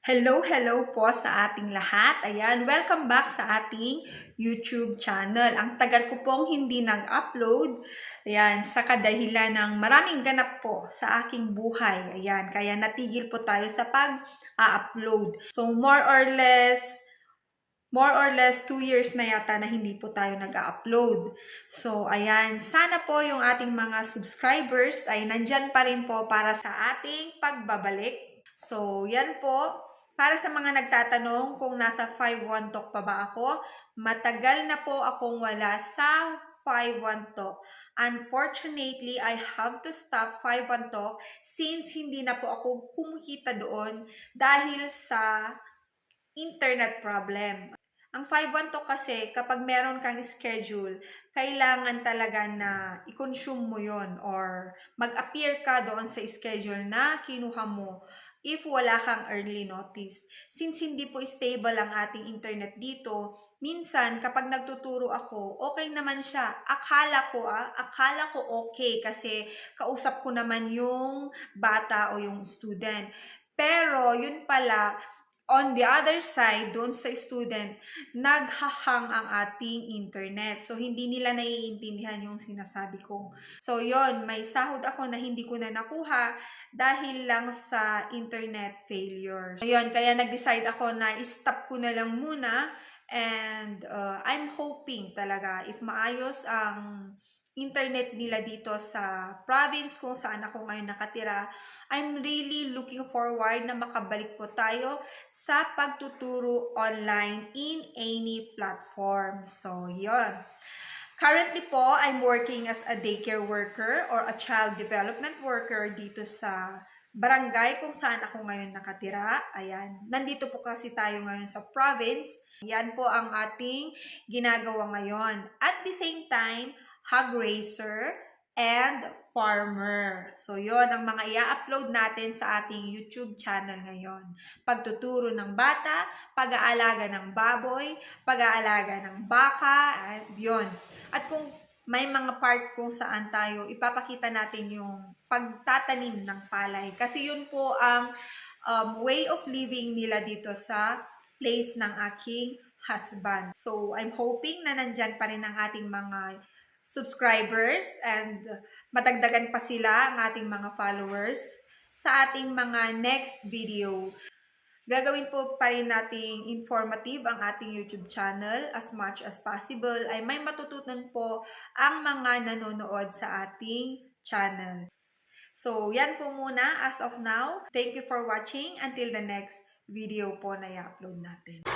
Hello po sa ating lahat. Ayan, welcome back sa ating YouTube channel. Ang tagal ko pong hindi nag-upload. Ayan, sa kadahilan ng maraming ganap po sa aking buhay. Ayan, kaya natigil po tayo sa pag-upload. So, more or less 2 years na yata na hindi po tayo nag-upload. So, ayan, sana po yung ating mga subscribers ay nandyan pa rin po para sa ating pagbabalik. So, yan po. Para sa mga nagtatanong kung nasa 5-1 talk pa ba ako, matagal na po akong wala sa 5-1 talk. Unfortunately, I have to stop 5-1 talk since hindi na po ako kumikita doon dahil sa internet problem. Ang 5-1 talk kasi, kapag meron kang schedule, kailangan talaga na i-consume mo yon or mag-appear ka doon sa schedule na kinuha mo if wala kang early notice. Since hindi po stable ang ating internet dito, minsan kapag nagtuturo ako, okay naman siya. Akala ko okay kasi kausap ko naman yung bata o yung student. Pero yun pala, on the other side, doon sa student, naghahang ang ating internet. So, hindi nila naiintindihan yung sinasabi ko. So, yon, may sahod ako na hindi ko na nakuha dahil lang sa internet failure. So, yun, kaya nag-decide ako na i-stop ko na lang muna. And I'm hoping talaga, if maayos ang internet nila dito sa province kung saan ako ngayon nakatira, I'm really looking forward na makabalik po tayo sa pagtuturo online in any platform. So, yun. Currently po, I'm working as a daycare worker or a child development worker dito sa barangay kung saan ako ngayon nakatira. Ayan. Nandito po kasi tayo ngayon sa province. Yan po ang ating ginagawa ngayon. At the same time, hog raiser and farmer. So, yon ang mga i-upload natin sa ating YouTube channel ngayon. Pagtuturo ng bata, pag-aalaga ng baboy, pag-aalaga ng baka, at yon. At kung may mga part kung saan tayo, ipapakita natin yung pagtatanim ng palay. Kasi yun po ang way of living nila dito sa place ng aking husband. So, I'm hoping na nandyan pa rin ang ating mga subscribers and madagdagan pa sila ang ating mga followers sa ating mga next video. Gagawin po pa rin nating informative ang ating YouTube channel as much as possible ay may matutunan po ang mga nanonood sa ating channel. So, yan po muna as of now. Thank you for watching until the next video po na i-upload natin.